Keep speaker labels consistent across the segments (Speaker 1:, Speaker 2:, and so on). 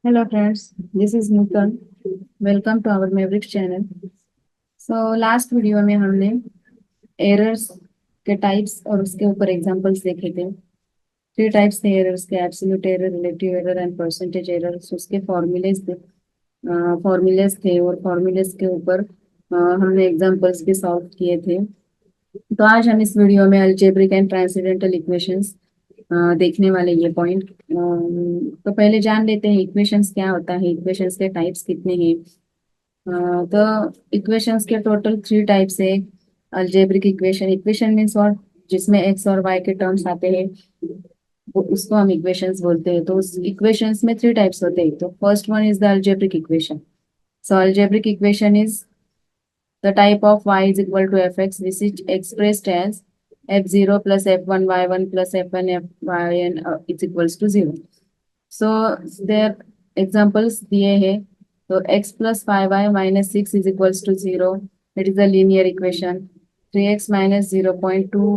Speaker 1: Hello friends, this is Nutan. Welcome to our Mavericks channel. So last video में हमने errors के types और उसके ऊपर एग्जांपल्स देखे थे। थ्री टाइप्स थे एरर्स के, absolute error, relative error and percentage errors. उसके फॉर्मूलेज थे और फॉर्मूलेज के ऊपर हमने एग्जांपल्स भी सॉल्व किए थे। तो आज हम इस वीडियो में अलजेब्रिक एंड ट्रांसेंडेंटल इक्वेशंस देखने वाले ये पॉइंट। तो पहले जान लेते हैं इक्वेशंस क्या होता है, इक्वेशंस के टाइप्स कितने हैं। तो इक्वेशंस के टोटल थ्री टाइप्स है। अलजेब्रिक इक्वेशन, इक्वेशन मीन्स और जिसमें एक्स और वाई के टर्म्स आते हैं वो उसको हम इक्वेशंस बोलते हैं। तो उस इक्वेशंस में थ्री टाइप्स होते हैं। तो first one is the algebraic equation. So algebraic equation is the type of y is equal to fx, this is expressed as f0 plus f1 y1 plus f1 fyn is equals to 0. So their examples दिए हैं। तो x plus 5y minus 6 is equals to 0. It is a linear equation. 3x minus 0.2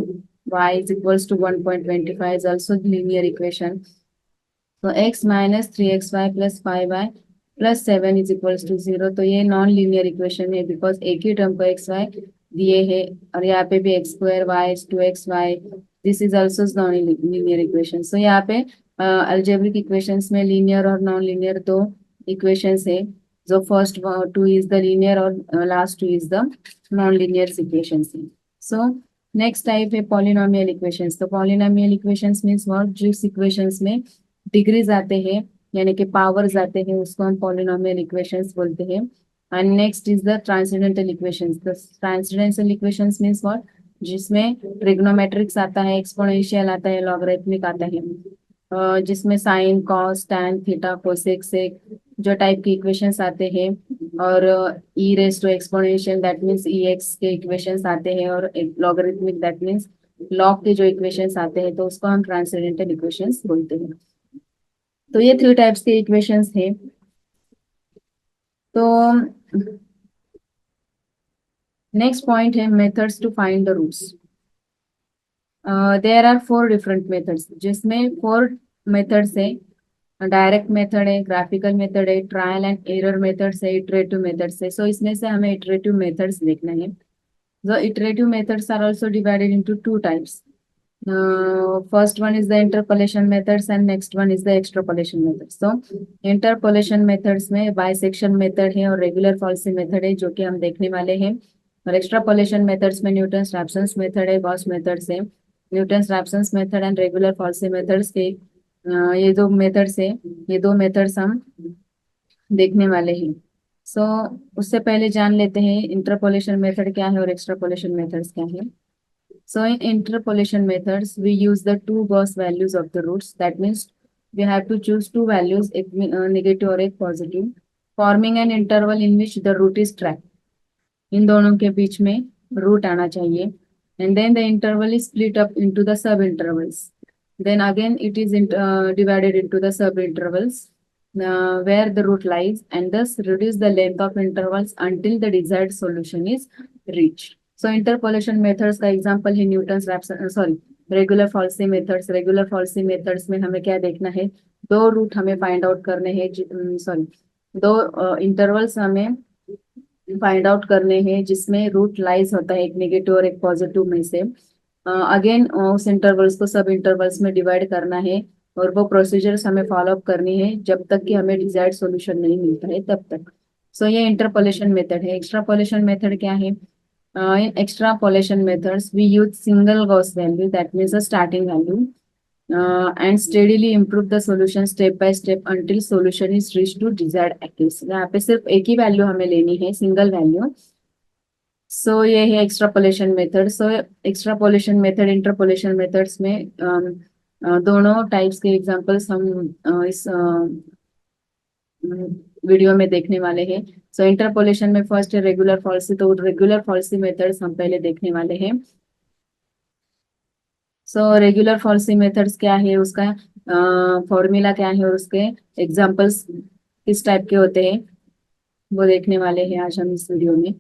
Speaker 1: y is equals to 1.25 is also linear equation. तो x minus 3xy plus 5y plus 7 is equals to 0। तो ये non linear equation है because एक ही term को x y दिए है और यहाँ पे भी x square y two x y, this is also non linear equation. So यहाँ पे अलजेब्रिक इक्वेशंस में लीनियर और नॉन लीनियर दो इक्वेशंस है। जो first two is the linear और last two is the non linear equations है। So next type है पॉलिनोमियल इक्वेशंस। तो पॉलिनोमियल इक्वेशंस मीन्स व्हाट, जिस इक्वेशंस में डिग्रीज आते हैं यानी कि पावर्स आते हैं उसको हम पॉलिनोमियल इक्वेशंस बोलते हैं। And next is the transcendental equations. The transcendental equations means what, जिसमें ट्रिग्नोमेट्रिक्स आता है, एक्सपोनेंशियल आता है, लॉगरिथमिक आता है। जिसमें sine cos tan theta cosec sec जो टाइप के इक्वेशंस आते हैं और e raise to exponential that means e x के इक्वेशंस आते हैं और लॉगरिथमिक दैट मीन्स लॉग के जो इक्वेशंस आते हैं तो उसको हम ट्रांसेंडेंटल इक्वेशंस बोलते हैं। तो ये थ्री टाइप्स के इक्वेशंस थे। तो नेक्स्ट पॉइंट है methods to find the roots. There are four different methods, जिसमें फोर मेथड्स है। डायरेक्ट मेथड है, ग्राफिकल मेथड है, ट्रायल एंड एरर मेथड्स है, इटरेटिव मेथड्स है। सो इसमें से हमें इटरेटिव मेथड्स देखना है। The iterative methods are also divided into two types. First one is the interpolation methods and next one is the extrapolation methods. So interpolation methods में bisection method है और regular falsies method है जो कि हम देखने वाले हैं। और एक्स्ट्रापोलेशन मेथड्स में न्यूटन्स रैप्सन्स मेथड है, गॉस मेथड्स है। Newton's Raphson's method and regular falsi methods के ये दो मेथड्स है, ये दो मेथड्स हम देखने वाले हैं। सो उससे पहले जान लेते हैं इंटरपोलेशन मेथड क्या है और एक्स्ट्रापोलेशन मेथड्स क्या है। So in interpolation methods, we use the two Gauss values of the roots. That means we have to choose two values, a negative or a positive, forming an interval in which the root is tracked. इन दोनों के बीच में root आना चाहिए. And then the interval is split up into the sub intervals. Then again it is divided into the sub intervals where the root lies, and thus reduce the length of intervals until the desired solution is reached. So interpolation methods का example है Newton's Raphson, sorry, regular falsi methods. Regular falsi methods में हमें क्या देखना है, दो root हमें find out करने हैं, सॉरी दो इंटरवल्स हमें फाइंड आउट करने हैं जिसमें रूट लाइज होता है, एक नेगेटिव और एक पॉजिटिव में से। अगेन उस इंटरवल्स को सब इंटरवल्स में डिवाइड करना है और वो प्रोसीजर्स हमें फॉलो अप करनी है जब तक कि हमें डिजायर्ड सॉल्यूशन नहीं मिलता है तब तक। सो ये इंटरपोलेशन मेथड है। एक्स्ट्रापोलेशन मेथड क्या है? In extrapolation methods, we use single Gauss value, that means a starting value, and steadily improve the solution step by step until solution is reached to desired accuracy. यहाँ पे सिर्फ एक ही value हमें लेनी है, single value. So ये है extrapolation method. सो extrapolation method interpolation methods में दोनों टाइप्स के एग्जांपल्स हम इस वीडियो में देखने वाले हैं। सो इंटरपोलेशन में फर्स्ट है रेगुलर फॉल्सी। तो रेगुलर फॉल्सी मेथड्स हम पहले देखने वाले हैं। सो रेगुलर फॉल्सी मेथड्स क्या है, उसका फॉर्मूला क्या है और उसके एग्जांपल्स किस टाइप के होते हैं वो देखने वाले हैं आज हम इस वीडियो में।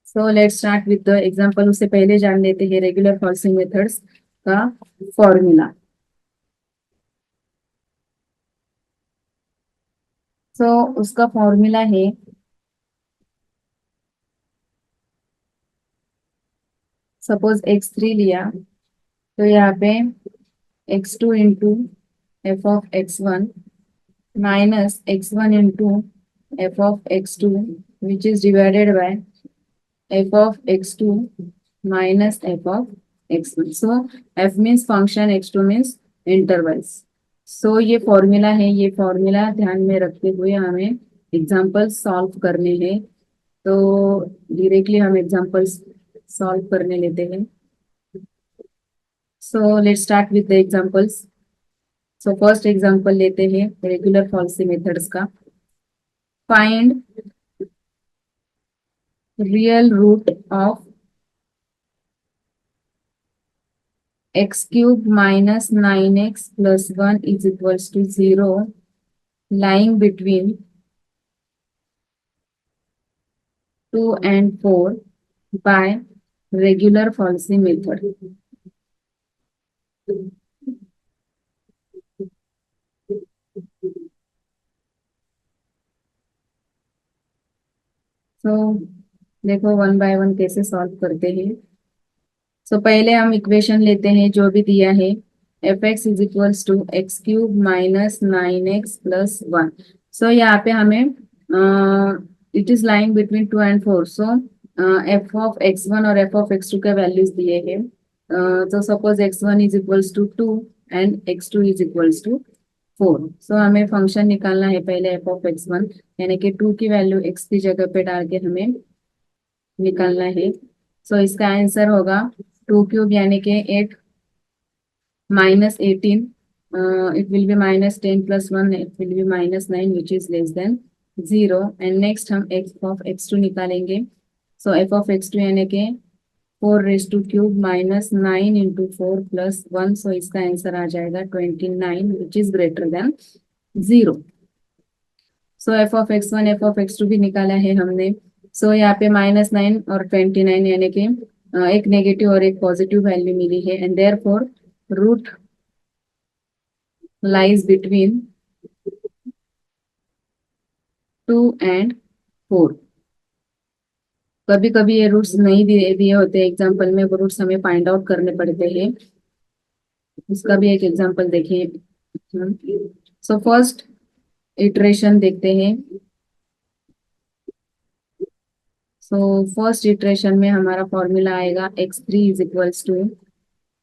Speaker 1: सो let's start with the example. उससे पहले जान लेते हैं रेगुलर फॉल्सी मेथड्स का फॉर्मूला। सो उसका फॉर्मूला है, सपोज x3 लिया, तो यहाँ पे x2 into F of x1 minus x1 into F of x2 which is divided by F of x2 minus F of x1. So f means function, x2 means intervals. So ये formula है, ये formula ध्यान में रखते हुए हमें example solve करने हैं. तो डायरेक्टली हम एग्जाम्पल्स सॉल्व करने लेते हैं. So let's start with the examples. So first example लेते हैं रेगुलर फॉल्सी मेथड्स का. Find real root of x cube minus 9x plus 1 is equals to 0 lying between 2 and 4 by regular Falsy method. तो देखो one by one कैसे solve करते हैं. सो पहले हम इक्वेशन लेते हैं जो भी दिया है. F x is equals to x cube minus 9x plus 1. So यहाँ पे हमें it is lying between 2 and 4. So F of x1 और एफ ऑफ x2 के वैल्यूज दिए हैं. तो suppose x1 is equals to 2 and x2 is equals to 4. So हमें function निकालना है पहले एफ ऑफ x1, यानी कि 2 की वैल्यू x की जगह पे डाल के हमें निकालना है. सो इसका आंसर होगा 2 क्यूब यानी कि 8 minus 18. It will be minus 10 plus 1, it will be minus 9 which is less than 0. And next हम f of x2 निकालेंगे. So f of x2 यानी कि 4 raised to cube minus 9 into 4 plus 1. So इसका answer आ जाएगा 29 which is greater than 0. So F of x1 F of x2 भी निकाला है हमने. सो यहाँ पे -9 और 29 यानी कि एक नेगेटिव और एक पॉजिटिव वैल्यू मिली है. And therefore root lies between 2 and 4. कभी कभी ये रूट्स नहीं दिए दिए होते एग्जाम्पल में, वो रूट्स हमें फाइंड आउट करने पड़ते हैं. उसका भी एक एग्जाम्पल देखें. सो फर्स्ट इटरेशन देखते हैं. सो फर्स्ट इटरेशन में हमारा फॉर्मूला आएगा x3 is equals to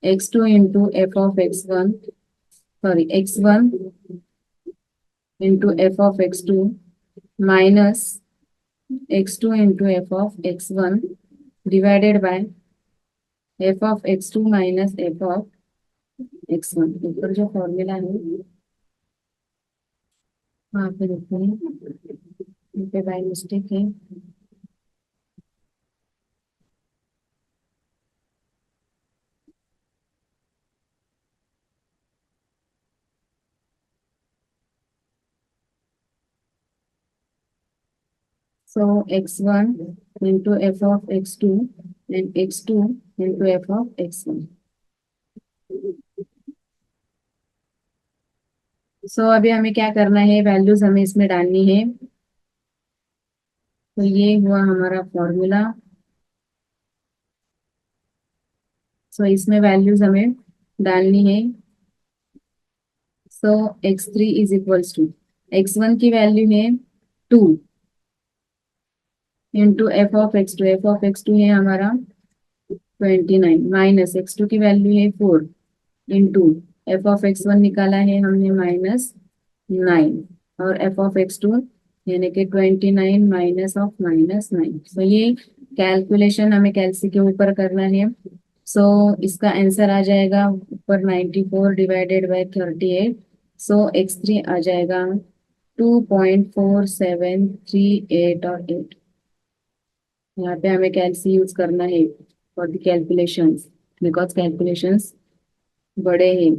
Speaker 1: x2 into F of x1, sorry x1 into F of x2 minus x2 into F of x1 divided by F of x2 minus F of x1. ऊपर जो formula है वहाँ पे देखते हैं, यहाँ पे by mistake है. So x1 into f of x2 and x2 into f of x1. So अभी हमें क्या करना है, वैल्यूज हमें इसमें डालनी है. तो ये हुआ हमारा फॉर्मूला. सो इसमें वैल्यूज हमें डालनी है. सो x3 is equals to x1 की वैल्यू है 2 into F of x2. F of x2 है हमारा 29 माइनस x2 की वैल्यू है 4 इंटू एफ ऑफ x1 निकाला है हमने -9 और एफ ऑफ x2 यानी कि 29 माइनस ऑफ -9. सो ये कैलकुलेशन हमें कैलसी के ऊपर करना है. सो इसका आंसर आ जाएगा ऊपर 94 डिवाइडेड बाय 38. सो x3 आ जाएगा 2.4738 और 8. यहाँ पे हमें कैलसी यूज करना है for the calculations, because calculations बड़े हैं.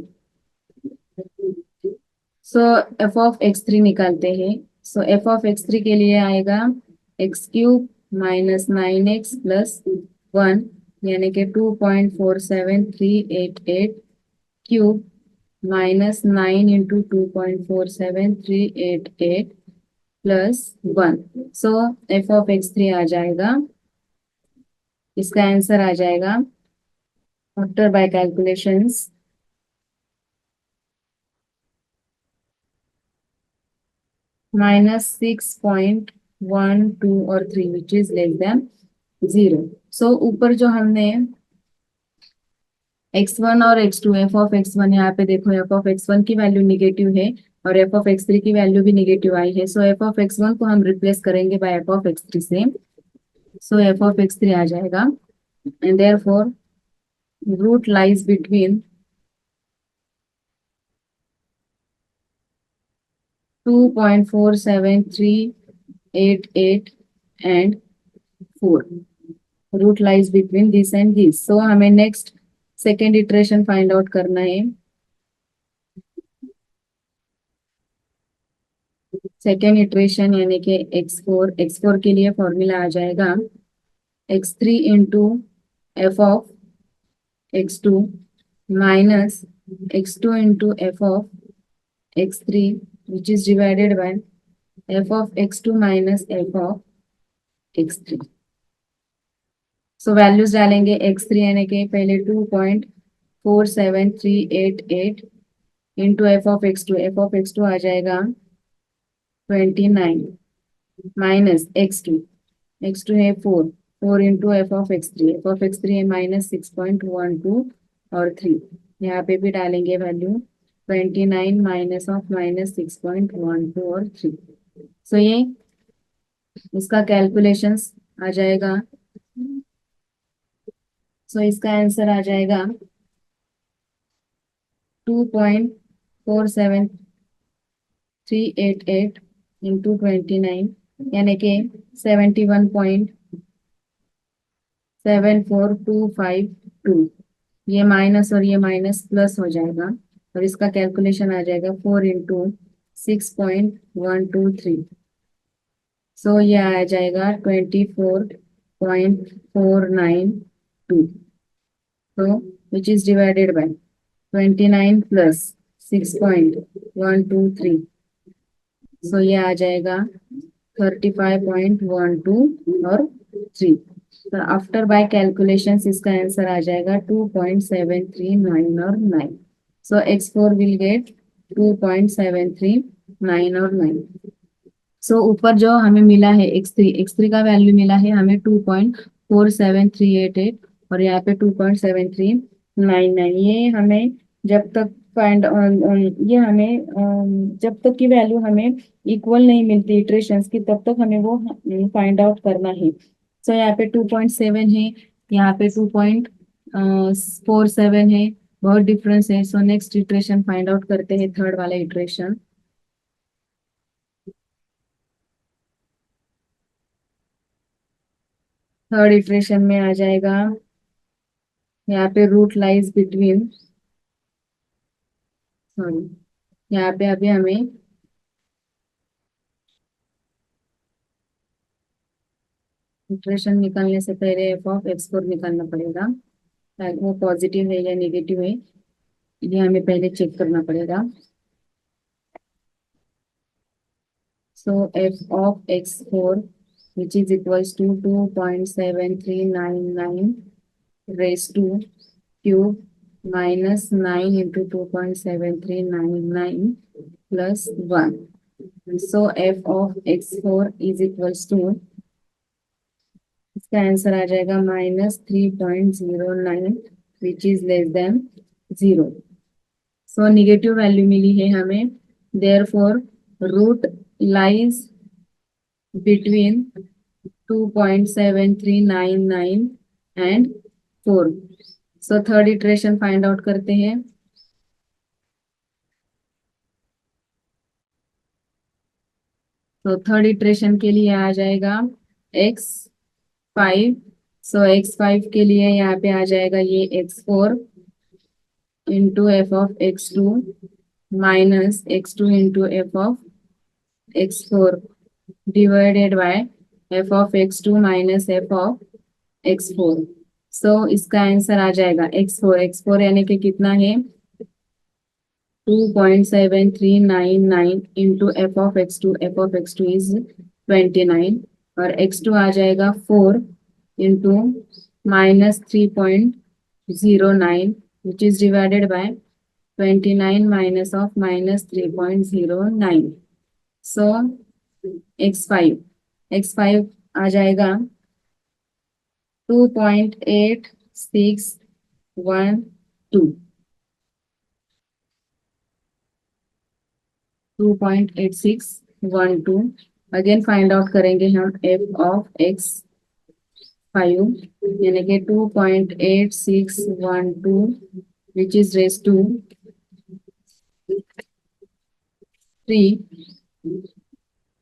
Speaker 1: सो एफ ऑफ x3 निकालते हैं. सो एफ ऑफ x3 के लिए आएगा x cube minus 9x plus 1 यानी कि 2.47388 cube minus 9 into 2.47388 +1। So F of x3 आ जाएगा, इसका आंसर आ जाएगा आफ्टर बाय कैलकुलेशंस -6.12 और 3 विच इज लेस देन 0। सो ऊपर जो हमने x1 और x2, एफ ऑफ x1, यहाँ पे देखो एफ ऑफ x1 की वैल्यू निगेटिव है और एफ ऑफ x3 की वैल्यू भी निगेटिव आई है। सो एफ ऑफ x1 को हम रिप्लेस करेंगे बाय एफ ऑफ x3 से। सो एफ ऑफ x3 आ जाएगा and therefore root lies between 2.4738 and 4। Root lies between this and this. So हमें next second iteration find out करना है। सेकेंड इटरेशन यानी कि x4 के लिए फॉर्मूला आ जाएगा x3 into F of x2 minus x2 into F of x3 which is divided by F of x2 minus F of x3। So values डालेंगे x3 यानी कि पहले 2.47388 इंटू एफ ऑफ x2 आ जाएगा 29 minus x2 है 4 into F of x3 है -6.12 और 3। यहाँ पे भी डालेंगे वैल्यू 29 माइनस ऑफ -6.12 और 3। सो ये इसका कैलकुलेशंस आ जाएगा। सो इसका आंसर आ जाएगा 2.47388 इंटू 29 यानी कि 71.74252। ये माइनस और ये माइनस प्लस हो जाएगा और इसका कैलकुलेशन आ जाएगा 4 इंटू 6.123। सो ये आ जाएगा 24.492। तो विच इज डिवाइडेड बाय 29 प्लस 6.123। सो ये आ जाएगा 35.12 और 3। तो आफ्टर बाय कैलकुलेशंस इसका आंसर आ जाएगा 2.739 और 9। सो x4 विल गेट 2.739 और 9। सो ऊपर जो हमें मिला है x3 का वैल्यू मिला है हमें 2.47388 और यहाँ पे 2.7399। ये हमें जब तक फाइंड ये हमें जब तक की वैल्यू हमें इक्वल नहीं मिलती इटरेशंस की तब तक हमें वो फाइंड आउट करना है। सो यहाँ पे 2.7 है, यहाँ पे 2.47 है, बहुत डिफरेंस है। सो नेक्स्ट इटरेशन फाइंड आउट करते हैं, थर्ड वाला इटरेशन। थर्ड इटरेशन में आ जाएगा यहाँ पे रूट लाइज बिटवीन, सॉरी यहाँ पे अभी हमें इटरेशन निकालने से पहले एफ ऑफ x4 निकालना पड़ेगा, वो पॉजिटिव है या नेगेटिव है ये हमें पहले चेक करना पड़ेगा। So F of x4 which is equals to 2.7399 raise to cube -9 into 2.7399 +1। So F of x4 is equals to, इसका आंसर आ जाएगा -3.09 which is less than 0। So negative value मिली है हमें, therefore root lies between 2.7399 and 4। So third iteration find out करते हैं। तो third iteration के लिए आ जाएगा x5। सो x5 के लिए यहाँ पे आ जाएगा ये x4 into F of x2 minus x2 into F of x4 divided by F of x2 minus F of x4। सो इसका आंसर आ जाएगा x4 यानी कि कितना है 2.7399 into F of x two is 29 और x2 आ जाएगा 4 into -3.09 which is divided bye 29 minus of -3.09. So x5 आ जाएगा 2.8612. 2.8612. अगेन फाइंड आउट करेंगे हम एफ ऑफ x5 यानी कि 2.8612 which is raise to 3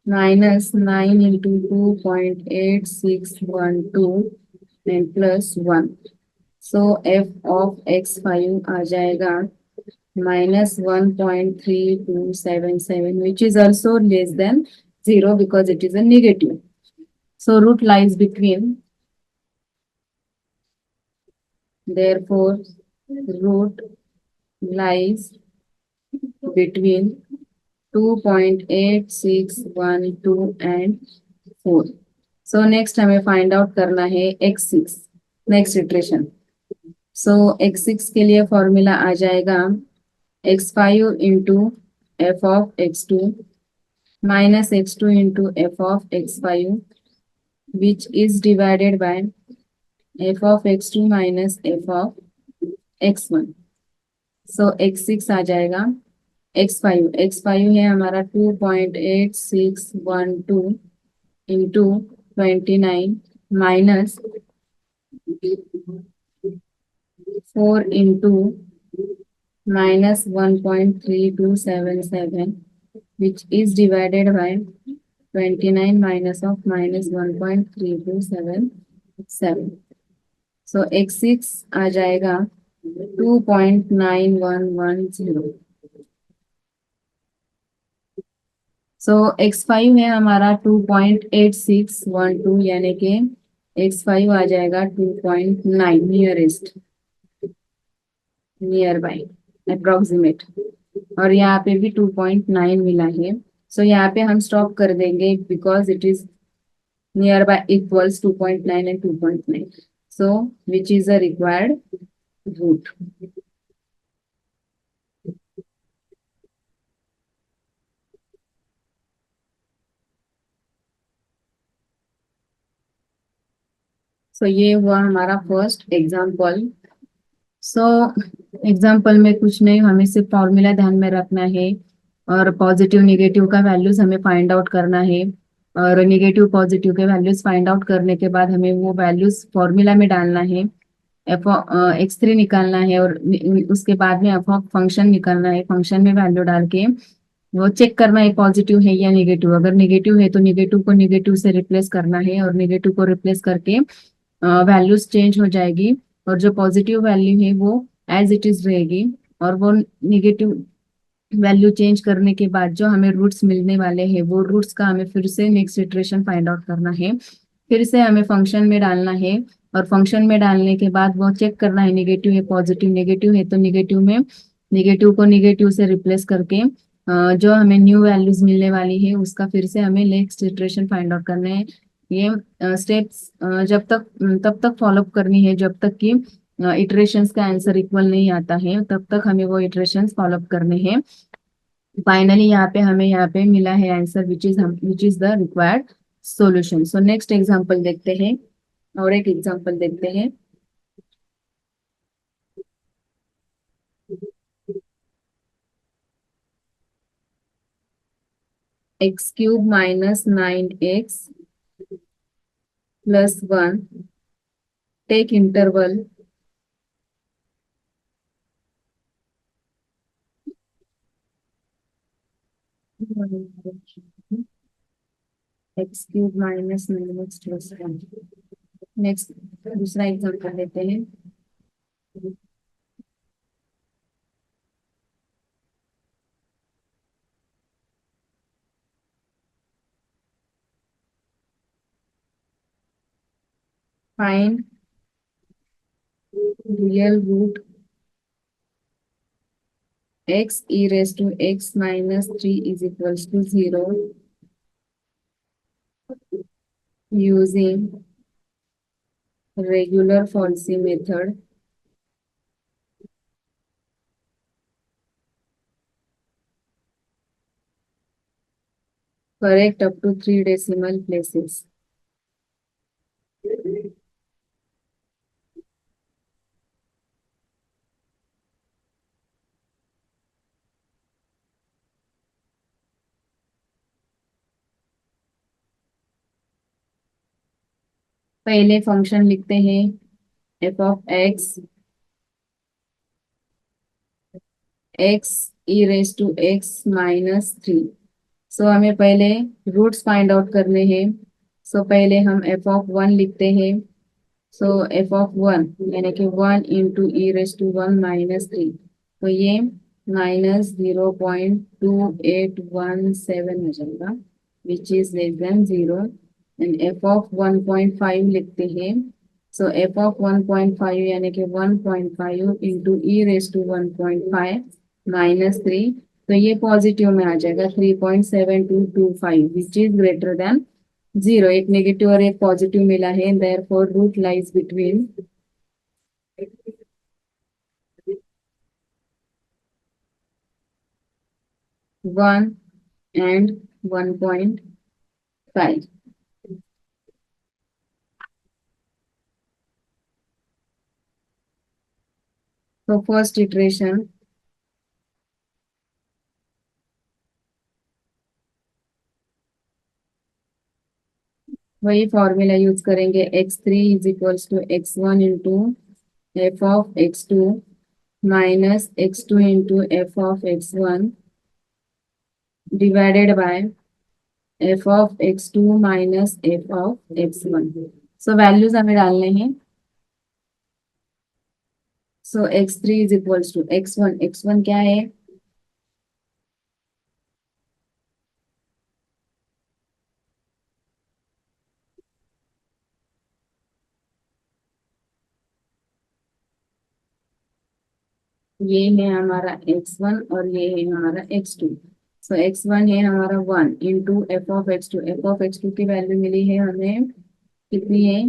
Speaker 1: minus 9 into 2.8612 and plus 1. So F of x5 आ जाएगा -1.3277 which is also less than 0 because it is a negative. So root lies between, therefore root lies between 2.8612 and 4. So next हमें find out करना है x6 next iteration. सो x6 के लिए formula आ जाएगा x5 into F of x2 minus x2 into f of x5 which is divided by f of x2 minus f of x1. So x6 आ जाएगा x5 है हमारा 2.8612 into 29 minus 4 into minus 1.3277 which is divided by 29 minus of minus 1.3277. So x6 आ जाएगा 2.9110. सो x5 है हमारा 2.8612 यानी कि x5 आ जाएगा 2.9 नियर बाई अप्रोक्सीमेट और यहाँ पे भी 2.9 मिला है. सो यहाँ पे हम स्टॉप कर देंगे because it is near by equals 2.9 and 2.9. So which is a required root. सो ये हुआ हमारा फर्स्ट एग्जाम्पल. सो एग्जाम्पल में कुछ नहीं, हमें सिर्फ फॉर्मूला ध्यान में रखना है और पॉजिटिव नेगेटिव का वैल्यूज हमें फाइंड आउट करना है और नेगेटिव पॉजिटिव के वैल्यूज फाइंड आउट करने के बाद हमें वो वैल्यूज फॉर्मूला में डालना है. एफ x3 निकालना है और उसके बाद में एफ ऑफ फंक्शन निकालना है. फंक्शन में वैल्यू डाल के वो चेक करना है पॉजिटिव है या नेगेटिव. अगर नेगेटिव है तो नेगेटिव को नेगेटिव से रिप्लेस करना है और नेगेटिव को रिप्लेस करके वैल्यूज चेंज हो जाएगी और जो पॉजिटिव वैल्यू है वो एज इट इज रहेगी और वो नेगेटिव वैल्यू चेंज करने के बाद जो हमें रूट्स मिलने वाले हैं वो रूट्स का हमें फिर से नेक्स्ट इटरेशन फाइंड आउट करना है. फिर से हमें फंक्शन में डालना है और फंक्शन में डालने के बाद वो चेक करना है नेगेटिव है पॉजिटिव. नेगेटिव है तो नेगेटिव में नेगेटिव को नेगेटिव से रिप्लेस करके जो हमें न्यू वैल्यूज मिलने वाली है उसका फिर से हमें नेक्स्ट इटरेशन फाइंड आउट करना है. ये स्टेप्स जब तक तब तक फॉलो करनी है जब तक कि इटरेशंस का आंसर इक्वल नहीं आता है तब तक हमें वो इटरेशंस फॉलो करने हैं. फाइनली यहाँ पे मिला है answer which is the required solution. So next example देखते हैं और एक एग्जांपल देखते हैं. x³ minus 9x plus 1 take interval x³ minus 9x plus 1. Next दूसरा एग्जांपल देते हैं. Find real root x e raised to x minus 3 is equals to 0 using regular Folsey method. Correct up to 3 decimal places. पहले function लिखते हैं f of x e raised to x minus 3. सो हमें पहले roots find out करने हैं. सो पहले हम f of 1 लिखते हैं. सो f of 1 यानी कि 1 into e raise to 1 minus 3. तो ये -0.2817 हो जाएगा which is less than 0. And f of 1.5 लिखते हैं. सो f of 1.5 यानी कि 1.5 into e raise to 1.5 minus 3. तो ये पॉजिटिव में आ जाएगा 3.7225 विच इज ग्रेटर देन 0. एक नेगेटिव और एक पॉजिटिव मिला है. Therefore root lies between 1 and 1.5. तो फर्स्ट इटरेशन वही फॉर्मूला यूज करेंगे. x3 is equals to x1 into F of x2 minus x2 into F of x1 divided by F of x2 minus F of x1. So values हमें डालने हैं. सो x3 is equals to x1. x1 क्या है? ये है हमारा x1 और ये है हमारा x2. सो x1 है हमारा 1 into F of x2. F of x2 की वैल्यू मिली है हमें कितनी है?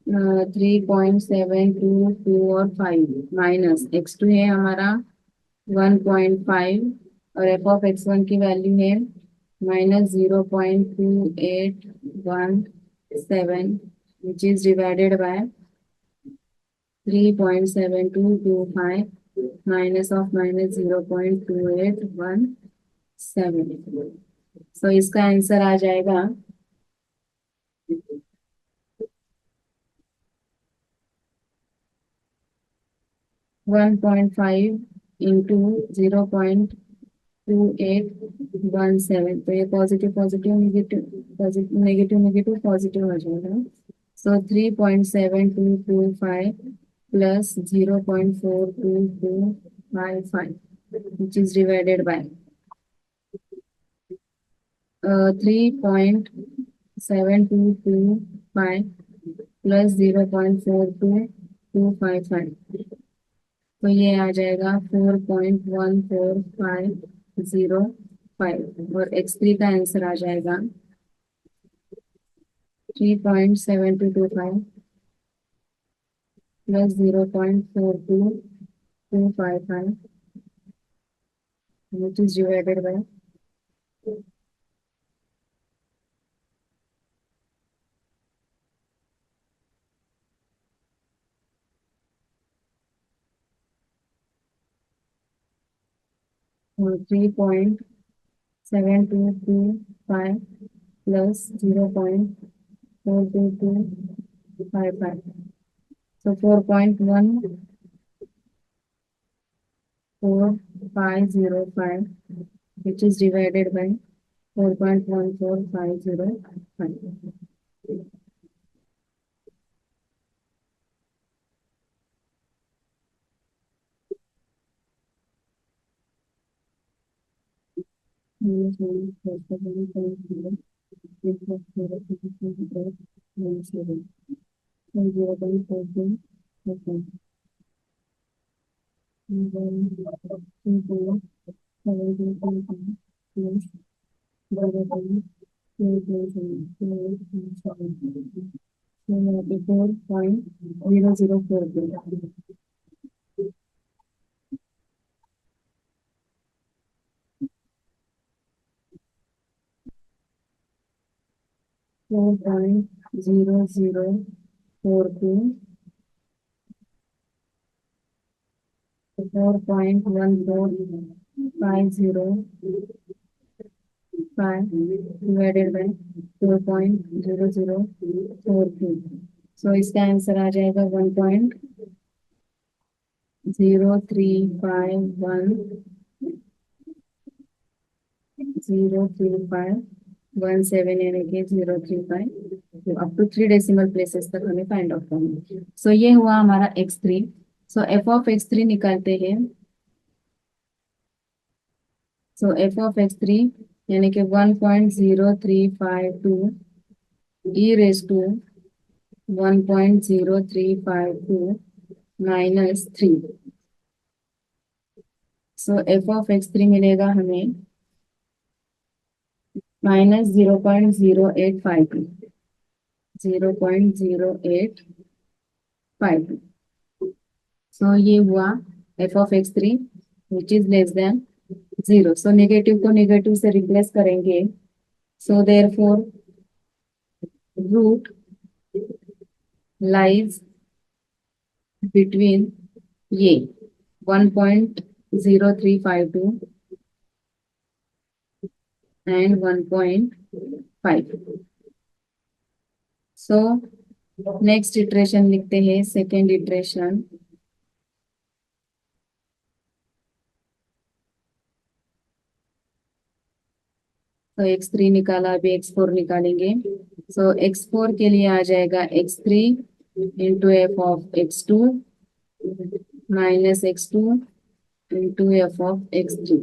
Speaker 1: 3.722 और 5 माइनस x2 है हमारा 1.5 और एफ ऑफ x1 की वैल्यू है -0.2817 विच is divided bye 3.7225 minus of -0.2817. सो इसका आंसर आ जाएगा 1.5 इंटू 0.2817. तो ये positive positive negative negative negative positive हो जाएगा. सो 3.7225 plus 0.42255 which is divided by 3.7225 plus 0.42255. तो ये आ जाएगा 4.14505 और x3 का आंसर आ जाएगा 3.7225 plus 0.42255 which is divided by 3.7225 plus 0.42255. So 4.14505 which is divided by 4.14505. $4.004. 4.0042, 4.1450 divided by 4.0042. सो इसका आंसर आ जाएगा 1.035103517 यानी कि 035 अप टू 3 डेसिमल प्लेसेस तक हमें फाइंड आउट करना है। सो ये हुआ हमारा x3। सो f(x3) निकालते हैं। सो f(x3) यानी कि 1.0352 e raised to 1.0352 -3। So f(x3) मिलेगा हमें -0.0852, 0.0852। सो ये हुआ f(x3) which is less than 0। So negative को नेगेटिव से रिप्लेस करेंगे। So therefore root lies between ये 1.0352 and 1.5। सो नेक्स्ट इटरेशन लिखते हैं, सेकेंड इटरेशन। तो x3 निकाला, अभी x4 निकालेंगे। सो x4 के लिए आ जाएगा x3 into f(x2) -x2 into f(x3).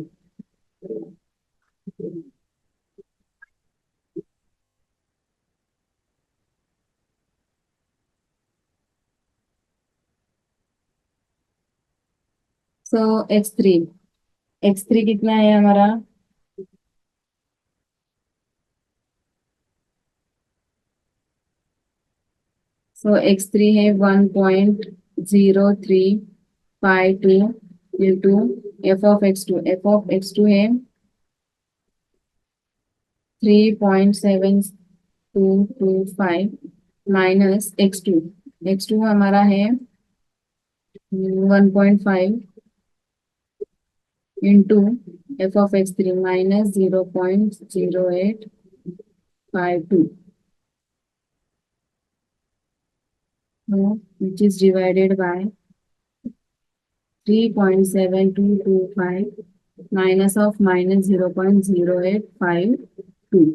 Speaker 1: सो x3 कितना है हमारा? सो x3 है 1.0352 इंटू f(x2). f(x2) है 3.7225 माइनस x2। x2 हमारा है 1.5 into f(x3) -0.0852, which is divided by 3.7225 minus of -0.0852।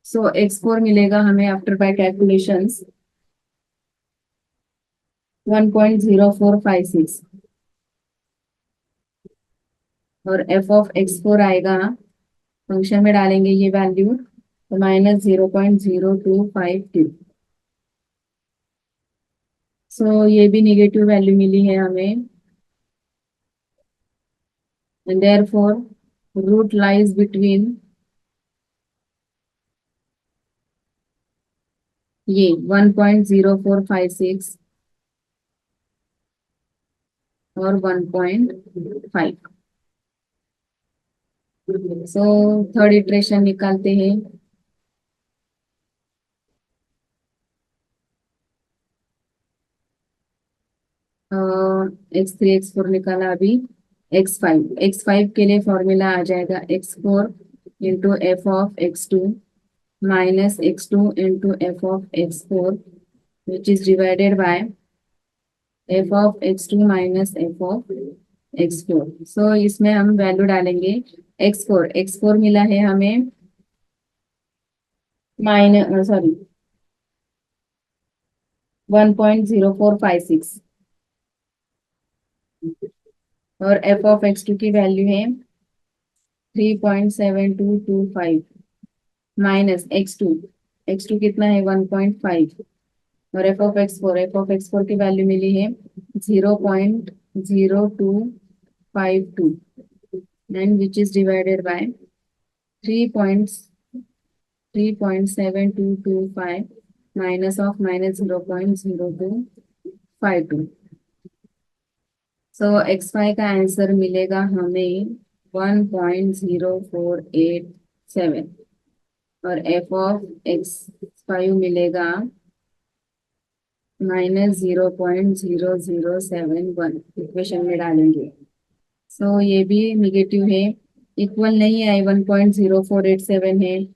Speaker 1: So x4 मिलेगा हमें आफ्टर बाय कैलकुलेशंस 1.0456 और f(x4) आएगा, फंक्शन में डालेंगे ये वैल्यू तो -0.0252। सो ये भी नेगेटिव वैल्यू मिली है हमें। and therefore root lies between ये 1.0456 और 1.5। सो थर्ड इटरेशन निकालते हैं। x3 x4 निकाला, अभी x5 के लिए फॉर्मूला आ जाएगा x4 into f(x2) minus x2 into f(x4) which is divided bye f(x2) minus f(x4). सो इसमें हम वैल्यू डालेंगे। x4 मिला है हमें सॉरी 1.0456 और f(x2) की वैल्यू है 3.7225 माइनस x2 कितना है 1.5 और f(x4) की वैल्यू मिली है 0.0252 and which is divided by 3.7225 minus of minus 0.0252. So x5 का आंसर मिलेगा हमें 1.0487 और f ऑफ x5 मिलेगा -0.0071 इक्वेशन में डालेंगे। सो ये भी निगेटिव है, इक्वल नहीं है, 1.0487 है,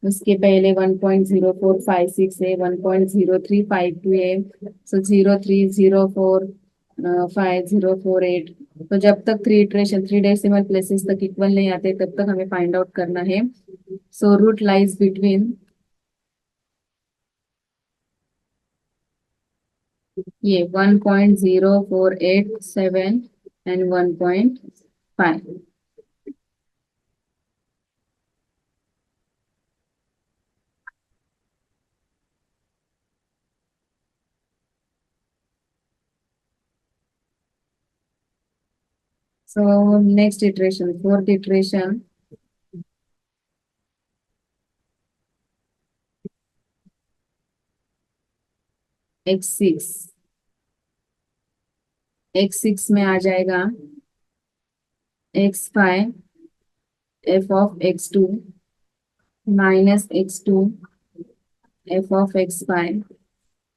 Speaker 1: उसके पहले 1.0456 है, 1.0352 है, सो 03045 048। तो जब तक थ्री डेसिमल प्लेसेस तक इक्वल नहीं आते तब तक हमें फाइंड आउट करना है। सो रूट लाइज बिटवीन ये 1.0487 and 1.5। So next iteration, fourth iteration, x6 में आ जाएगा x5 f of x2 minus x2 f of x5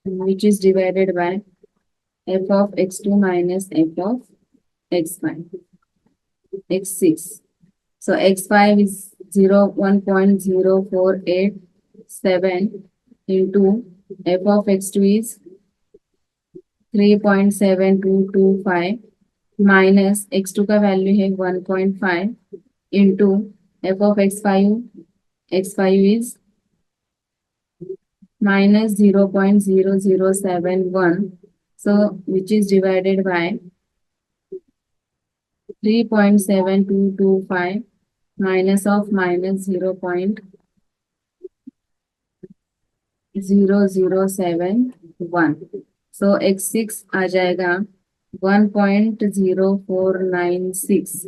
Speaker 1: which is divided by f of x2 minus f of x5 x6. So x5 is 1.0487 into f of x2 is 3.7225 minus x2 का value है 1.5 into f of x5 is minus 0.0071, so which is divided by 3.7225 minus of minus 0.0071, so x6 आ जाएगा 1.0496,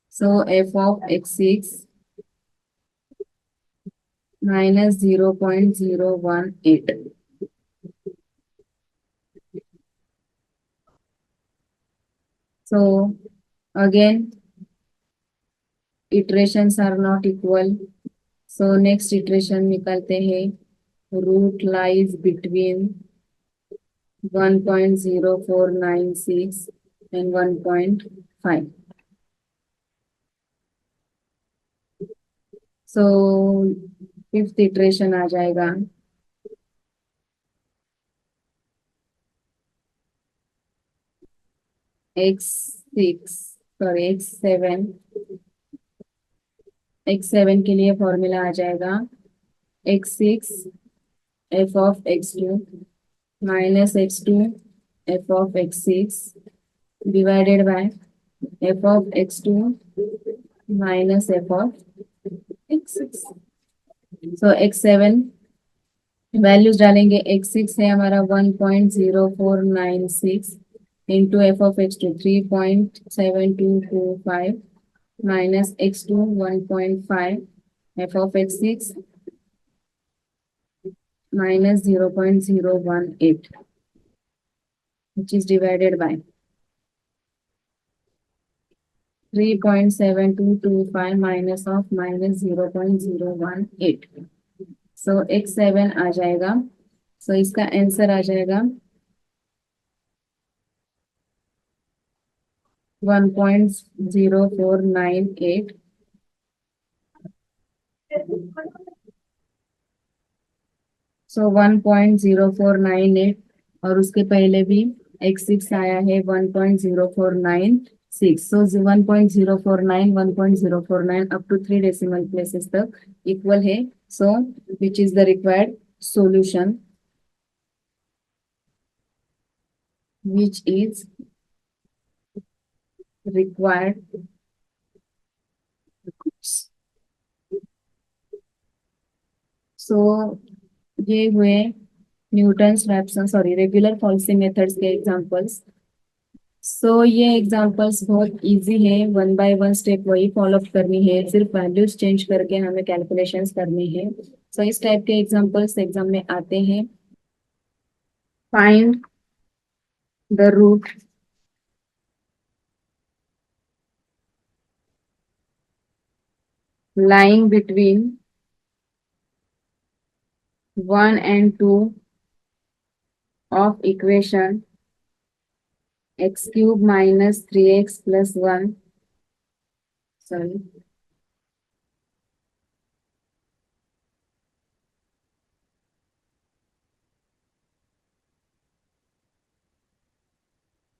Speaker 1: so f of x6 minus 0.018. So again iterations are not equal, so next iteration निकालते हैं, root lies between 1.0496 and 1.5. So fifth iteration आ जाएगा x7 के लिए formula आ जाएगा x6 f of x2 minus x2 f of x6 divided by f of x2 minus f of x6. So x7 values डालेंगे, x6 है हमारा 1.0496 into F of x2 3.7225 minus x2 1.5 F of x6 minus 0.018 which is divided by 3.7225 minus of minus 0.018. So x7 आ जाएगा, so इसका answer आ जाएगा 1.0498. So 1.0498 और उसके पहले भी x6 आया है 1.0496. So 1.049 1.049 up to 3 decimal places तक इक्वल है. So which is the required solution, which is required. So ये हुए Newton's Raphson regular policy methods के एग्जांपल्स। ये एग्जांपल्स बहुत इजी है, वन बाय वन स्टेप वही फॉलो करनी है, सिर्फ वैल्यूज चेंज करके हमें कैलकुलेशंस करनी है। इस टाइप के एग्जांपल्स एग्जाम में आते हैं। Find the root lying between 1 and 2 of equation x cube minus 3x plus 1, sorry,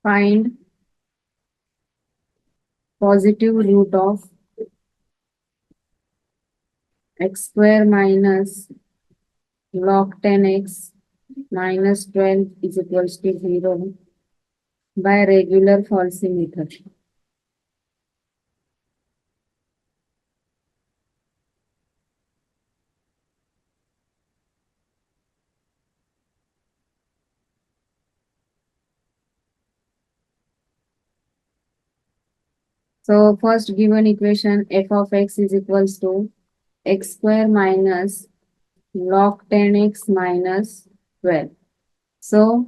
Speaker 1: find positive root of x square minus log 10x minus 12 is equals to 0 by regular Falsy method. So first given equation f of x is equals to x square minus log 10x minus 12. So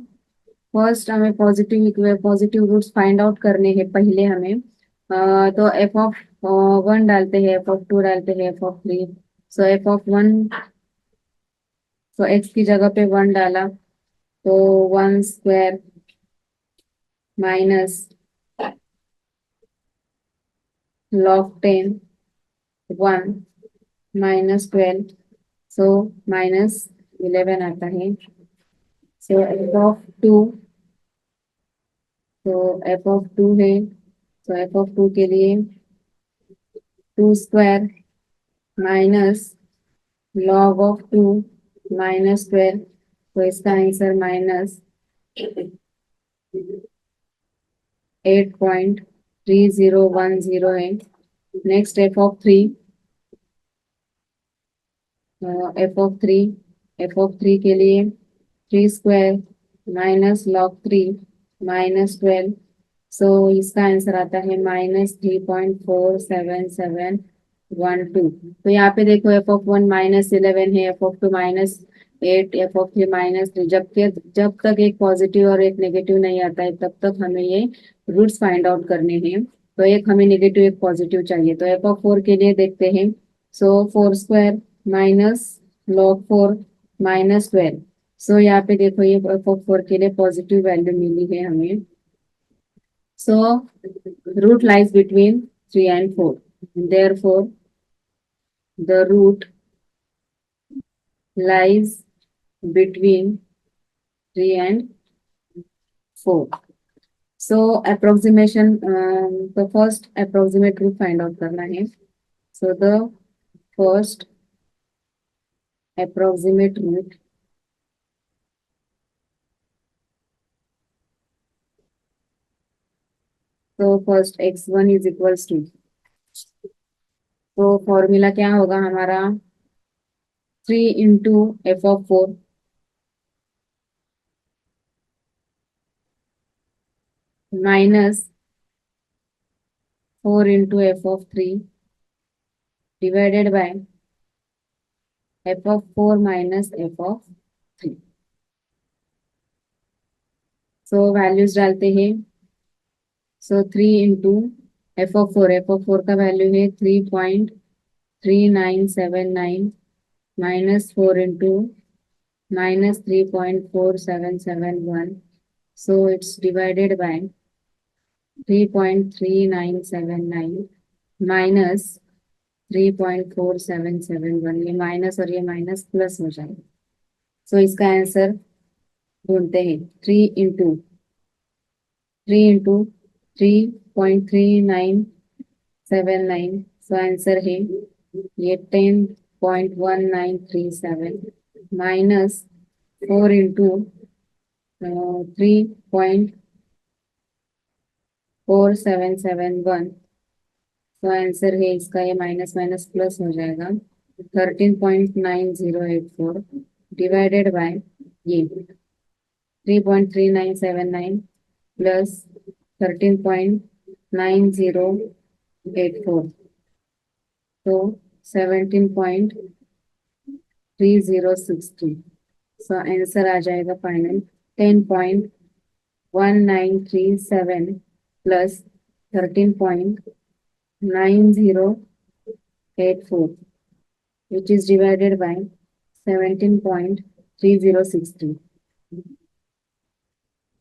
Speaker 1: first हमें positive roots find out करने हैं पहले हमें। तो F of one डालते हैं, f of two डालते हैं, f of three. F of one, x की जगह पे वन डाला तो one square minus log 10 one minus 12, minus 11 आता है। F of two, f of two है, एफ ऑफ टू के लिए two square minus log of two minus 12, तो इसका आंसर माइनस 8.3010 है। Next f of three, f of three, f of three के लिए three square minus log three minus 12, इसका answer आता है -3.47712। तो यहाँ पे देखो एफ ऑफ वन -11 है, f of two -8, f of three -3। जब तक एक पॉजिटिव और एक नेगेटिव नहीं आता है तब तक हमें ये रूट्स फाइंड आउट करने हैं। तो एक हमें नेगेटिव एक पॉजिटिव चाहिए। तो एफ ऑफ फोर के लिए देखते हैं। Four square minus log four minus 12। यहाँ पे देखो ये एफ ऑफ फोर के लिए पॉजिटिव वैल्यू मिली है हमें। Root lies between 3 and 4. Therefore, the root lies between 3 and 4. Approximation, the first approximate root find out करना है। The first approximate root first x1 is equals to, formula क्या होगा हमारा 3 into F of four minus 4 into F of three divided by F of four minus F of three. Values डालते हैं। Three into F of four, का value है 3.3979 minus 4 into minus 3.4771। It's divided by 3.3979 minus 3.4771। ये minus और ये minus plus हो जाएगा। इसका आंसर ढूंढते हैं। 3.3979, आंसर है ये 10.1937 माइनस 4 इंटू 3.4771। आंसर है इसका ये माइनस माइनस प्लस हो जाएगा 13.9084 डिवाइडेड बाय ये 3.3979 प्लस 13.9084, तो 17.3063। सो आंसर आ जाएगा final 10.1937 plus 13.9084, which is divided by 17.3063.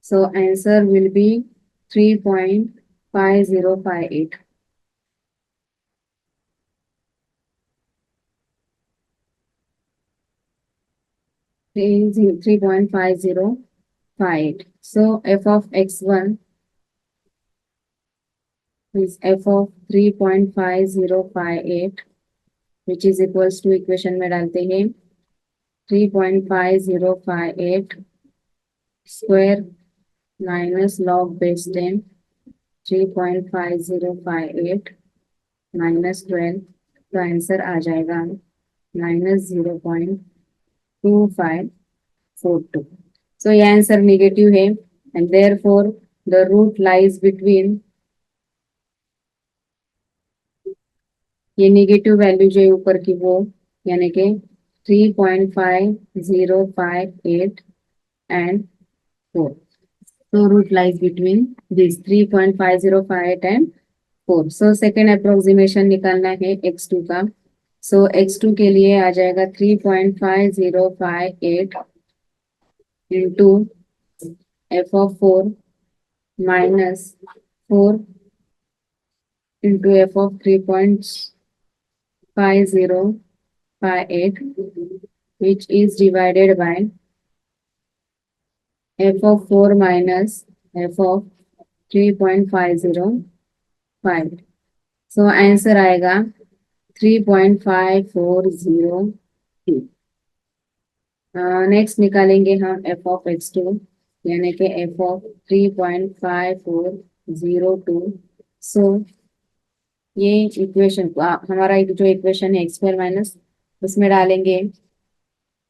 Speaker 1: So answer will be 3.5058. 3.5058. So f of x1 is f of 3.5058, which is equals to equation में डालते हैं 3.5058 square minus log base 10, 3.5058 minus 12, तो answer आ जाएगा -0.2542. So ये आंसर नेगेटिव है and therefore the root lies between, ये negative value जो है ऊपर की वो यानी कि 3.5058 and 4. So root lies between these 3.5058 and 4. So second approximation निकालना है x2 का. So x2 के लिए आ जाएगा 3.5058 into f of 4 minus 4 into f of 3.5058, which is divided by f of 4 minus f of 3.505. So answer आएगा 3.5402. Next निकालेंगे हम f of x2 यानी कि f of 3.5402. सो ये इक्वेशन हमारा जो इक्वेशन है एक्स स्क्वायर माइनस उसमें डालेंगे.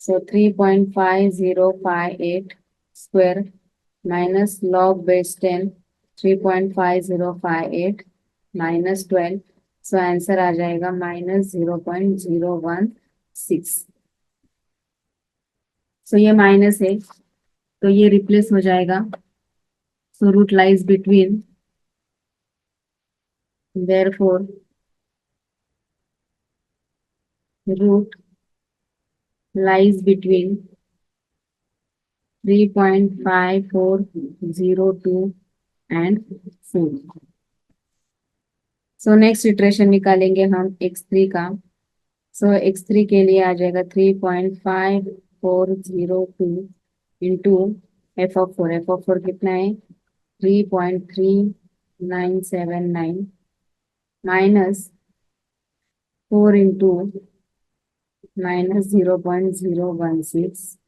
Speaker 1: So 3.5058 square minus log base 10, 3.5058 minus 12. So answer आ जाएगा -0.016. सो ये माइनस है तो ये रिप्लेस हो जाएगा. So root lies between, therefore root lies between 3.5402 and 4. So next iteration निकालेंगे हम x3 का. सो x3 के लिए आ जाएगा 3.5402 into f of 4. f of 4 कितना है 3.3979 minus 4 into -0.016.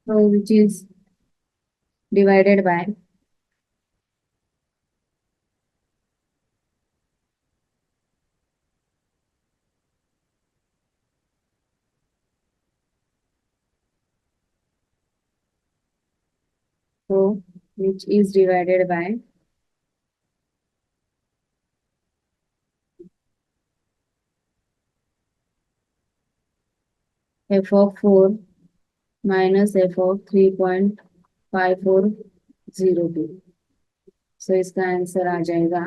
Speaker 1: So which is divided by which is divided by f of 4 minus f of 3.5402. सो इसका आंसर आ जाएगा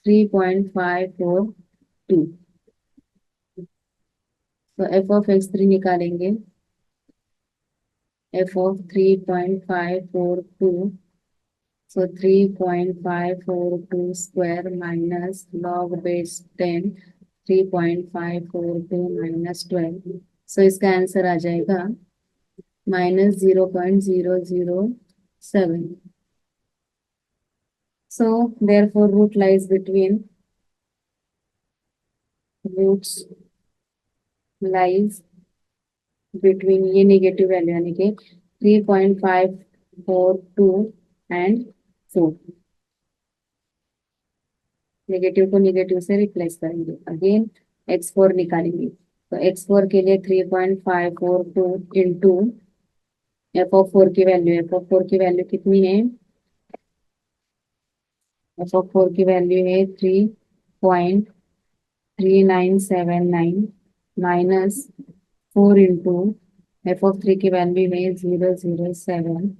Speaker 1: 3.542. तो f of x3 निकालेंगे. f of 3.542, so 3.542 square minus log base 10, 3.542 minus 12. सो इसका answer आ जाएगा -0.007. So therefore root lies between, roots lies between ये negative value यानी कि 3.542 एंड 4. नेगेटिव को नेगेटिव से रिप्लेस करेंगे. अगेन x4 निकालेंगे। तो x4 के लिए 3.542 इंटू f(4) की वैल्यू, f(4) की वैल्यू कितनी है, f(4) की वैल्यू है 3.3979 माइनस 4 इंटू f(3) की वैल्यू है 007,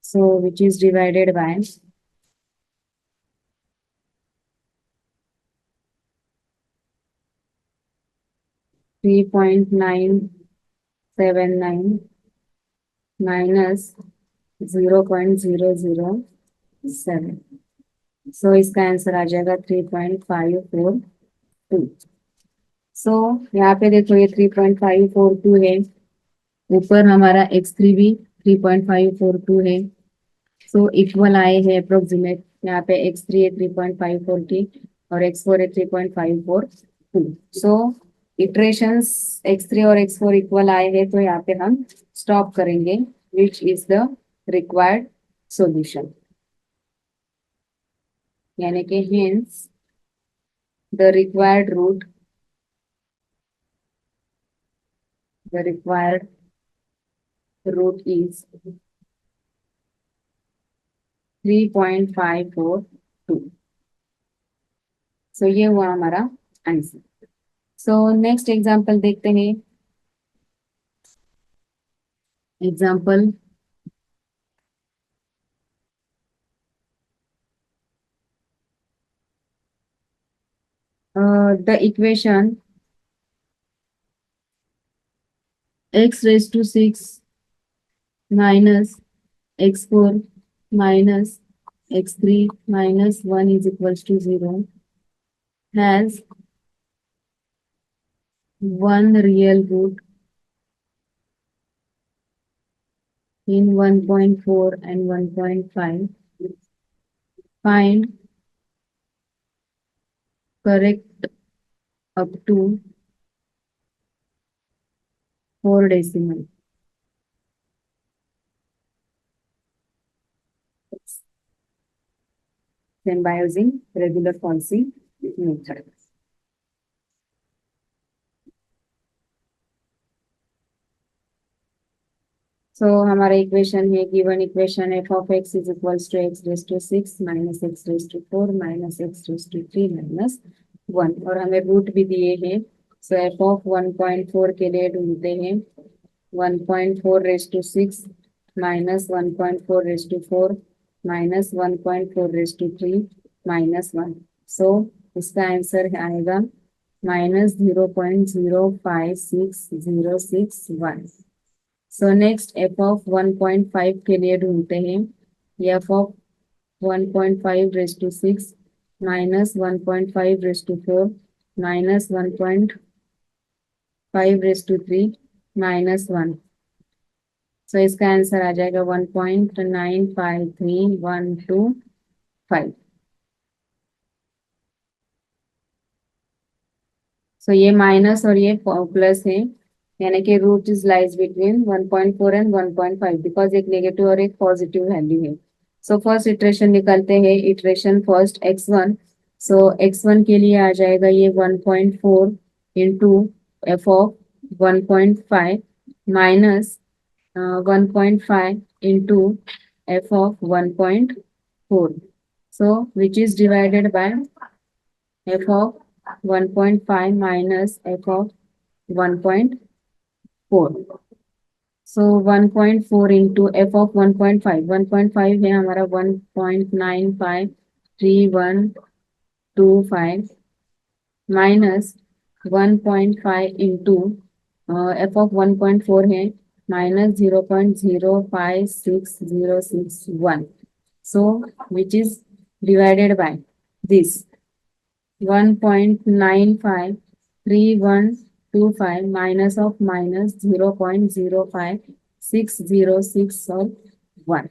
Speaker 1: so which is divided by 3.979 minus 0.007, सो इसका आंसर आ जाएगा 3.542। सो यहाँ पे देखो ये 3.542 है, ऊपर हमारा x3 भी 3.542 है। सो इक्वल आए हैं अप्रोक्सीमेट, यहाँ पे x3 है 3.540 और x4 है 3.542। सो इटरेशंस x3 और x4 इक्वल आए हैं, तो यहाँ पे हम स्टॉप करेंगे, which is the required solution, यानी कि hence the required root, the required root is 3.542। सो ये हुआ हमारा आंसर। सो नेक्स्ट एग्जाम्पल देखते हैं। Example the equation x⁻6 minus x4 minus x3 minus 1 is equals to 0 has one real root in 1.4 and 1.5. Find correct up to 4 decimal. Then by using regular Falsy method. So हमारा equation है, given equation f of x is equals to x raised to 6 minus x raised to 4 minus x raised to 3 minus 1, और हमें root भी दिए हैं। सो f of 1.4 के लिए ढूंढते हैं 1.4 raised to 6 minus 1.4 raised to 4 minus 1.4 raised to 3 minus 1। सो इसका आंसर आएगा -0.056061। सो नेक्स्ट f of 1.5 के लिए ढूंढते हैं, f of 1.5 raised to 6 minus 1.5 raised to 4 minus 1.5 raised to 3 minus 1। सो इसका आंसर आ जाएगा 1.953125। सो ये माइनस और ये प्लस है, यानी कि root is lies between 1.4 and 1.5, because एक नेगेटिव और एक पॉजिटिव वैल्यू है। सो फर्स्ट इटरेशन निकालते हैं, इटरेशन फर्स्ट x1। सो x1 के लिए आ जाएगा ये 1.4 into F of 1.5 minus 1.5 into F of 1.4, so which is divided bye f of 1.5 minus f of 1.4। So 1.4 into f of 1.5, 1.5 है हमारा 1.953125 माइनस 1.5 इंटू f of 1.4 है -0.056061, so which is divided by this 1.953125 minus of minus 0.05606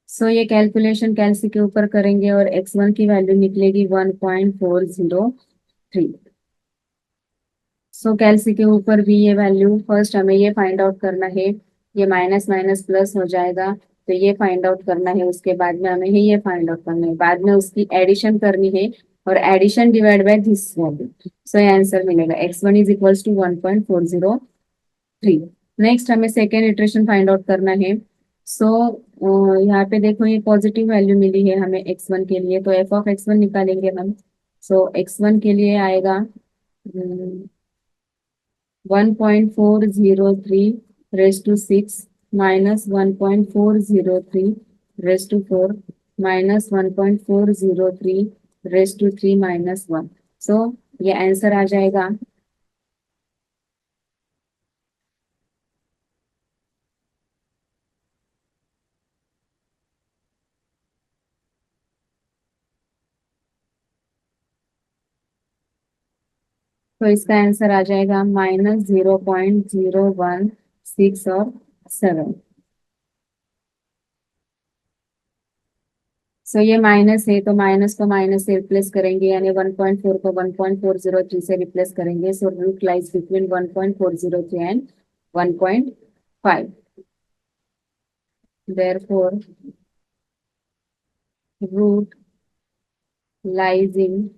Speaker 1: so ये calculation कैलसी के ऊपर करेंगे और x1 की value निकलेगी 1.403। सो कैलसी के ऊपर भी ये वैल्यू, फर्स्ट हमें ये फाइंड आउट करना है, ये माइनस माइनस प्लस हो जाएगा, तो ये फाइंड आउट करना है, उसके बाद में हमें ये फाइंड आउट करना है, बाद में उसकी एडिशन करनी है, और addition divide by this value. So ये आंसर मिलेगा x1 is equals to 1.403। Next हमें सेकेंड इटरेशन फाइंड आउट करना है। सो यहाँ पे देखो ये पॉजिटिव वैल्यू मिली है हमें x1 के लिए, तो f ऑफ x1 निकालेंगे हम। सो x1 के लिए आएगा 1.403 raise to 6 minus 1.403 raise to 4 minus 1.403 raise to 3 minus 1। So ये आंसर आ जाएगा। तो इसका आंसर आ जाएगा -0.016 और 7। सो ये माइनस है, तो माइनस को माइनस से रिप्लेस करेंगे, यानी 1.4 को 1.403 से रिप्लेस करेंगे। So root lies between 1.403 and 1.5। therefore root lies in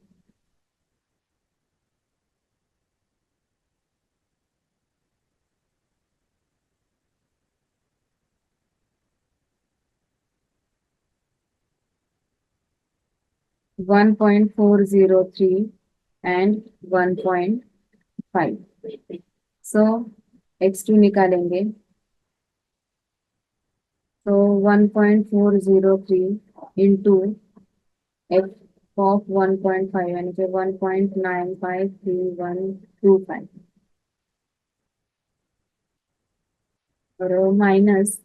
Speaker 1: 1.403 and 1.5। So x2 निकालेंगे, तो 1.403 इंटू एफ ऑफ 1.5 यानी कि 1.953125, और minus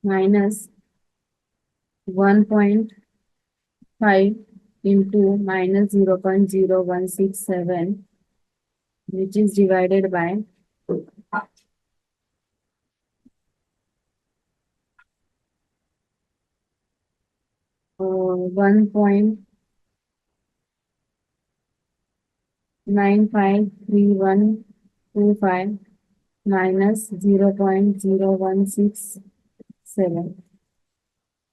Speaker 1: minus 1.5 into minus 0.0167, which is divided by 1.953125 minus 0.0167।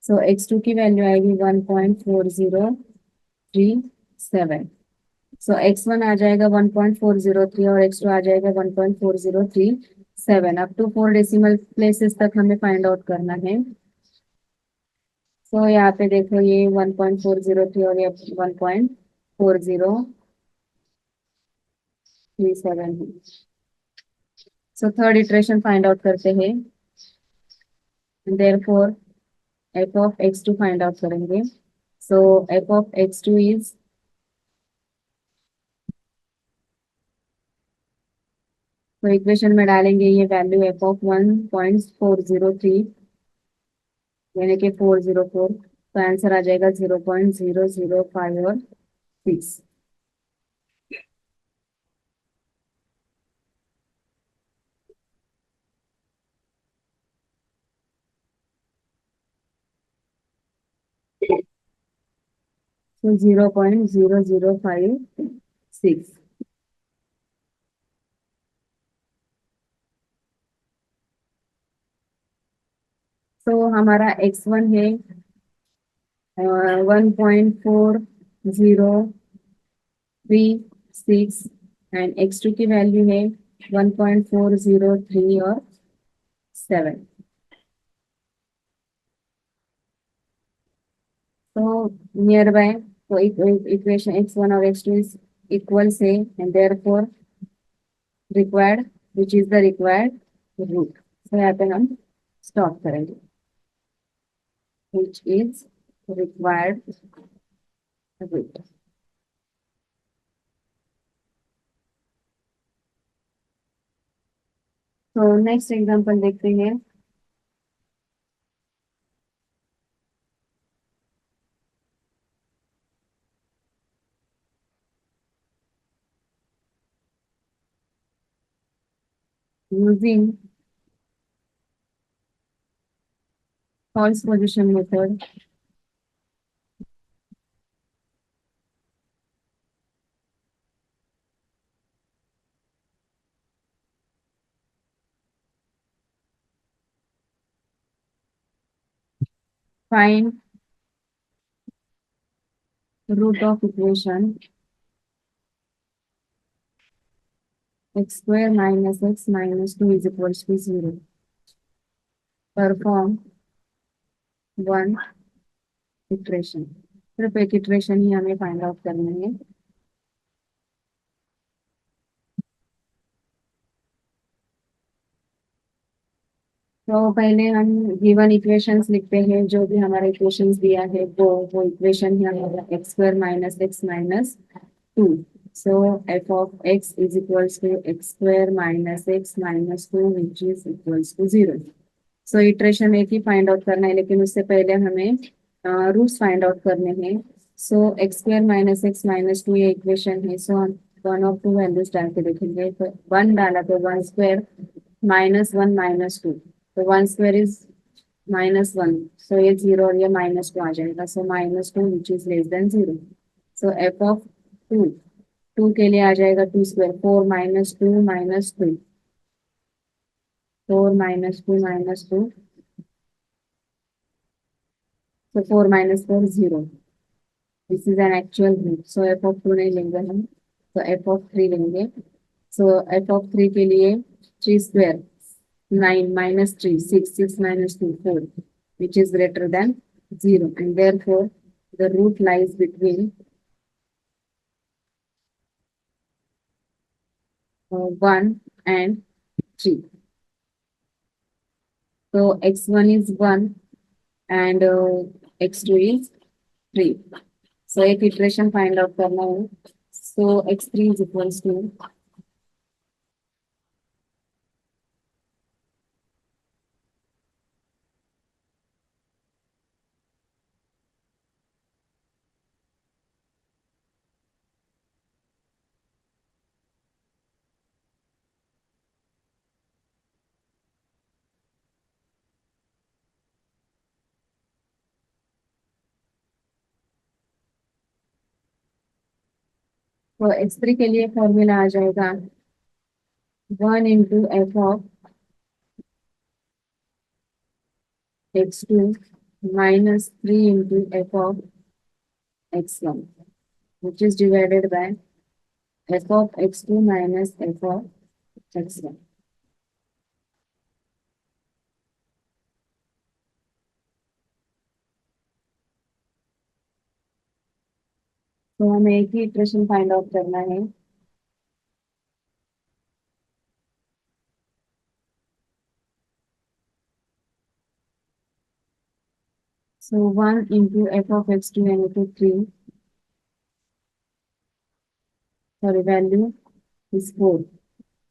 Speaker 1: So x2 की वैल्यू आएगी 1.4037। सो x1 आ जाएगा 1.403 और x2 आ जाएगा 1.4037। अप टू 4 डेसिमल प्लेसेस तक हमें फाइंड आउट करना है। सो यहाँ पे देखो ये 1.403 और ये 1.4037 है। सो थर्ड इटरेशन फाइंड आउट करते हैं। Therefore f of x2 find out करेंगे। सो f ऑफ x2 इज, तो इक्वेशन में डालेंगे ये वैल्यू f ऑफ 1.403 यानी कि 404। तो आंसर आ जाएगा 0.005 और 6। तो 0.0056। तो हमारा x1 है 1.403 एंड x2 की वैल्यू है 1.403 और 7। तो नियर बाय, तो इक्वेशन x1 और x2 इज इक्वल से, and therefore required, which is the required root. तो यहाँ पे हम स्टॉप करेंगे, विच इज रिक्वायर्ड रूट। तो नेक्स्ट एग्जांपल देखते हैं। Using false position method, find root of equation x square minus x minus 2 is equals to 0. Perform one iteration. सिर्फ एक इटरेशन ही हमें फाइंड आउट करनी है. तो पहले हम गिवन इक्वेशंस लिखते हैं. जो भी हमारा इक्वेशंस दिया है वो इक्वेशन है हमारा x square minus x minus 2. So f of x is equals to x square minus x minus 2 which is equals to 0. So iteration एक ही फाइंड आउट करना है, लेकिन उससे पहले हमें रूट्स फाइंड आउट करने हैं. So x square minus x minus 2 ये इक्वेशन है. सो हम वन ऑफ टू वैल्यूज डाल के देखेंगे. तो वन डाला तो one square minus one minus 2. तो one square is minus one. So ये जीरो और ये माइनस 2 आ जाएगा. So minus 2 which is less than 0. So F of 2 2 के लिए आ जाएगा 2 square 4 minus 2 minus 2. 4 minus 2 minus 2. So 4 minus 4 is 0. This is an actual root. So f of 2 नहीं लेंगे हम. तो f of 3 लेंगे. So f of 3 के लिए 3 square 9 minus 3 6 6 minus 2 4 which is greater than 0, and therefore the root lies between 1 and 3. So x1 is 1 and x2 is 3. So एक iteration find out करना है. So x3 is equals to तो x3 के लिए formula आ जाएगा 1 into f of x2 minus 3 into f of x1, which is divided by f of x2 minus f of x1. तो हमें एक ही इक्वेशन फाइंड आउट करना है. So 1 into f of x2 and f of 3, sorry, value is 4.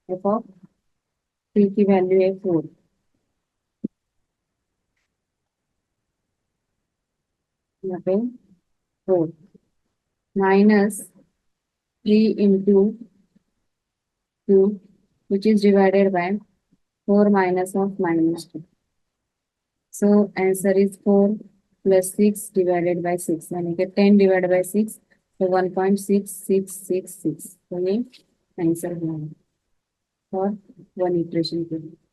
Speaker 1: f of 3 की value है 4. यहाँ पे 4 minus 3 into 2 which is divided by 4 minus of minus 2. So answer is 4 plus 6 divided by 6. यानी कि 10 divided by 6, तो 1.6666. तो ये answer हुआ है फॉर वन इटरेशन के लिए.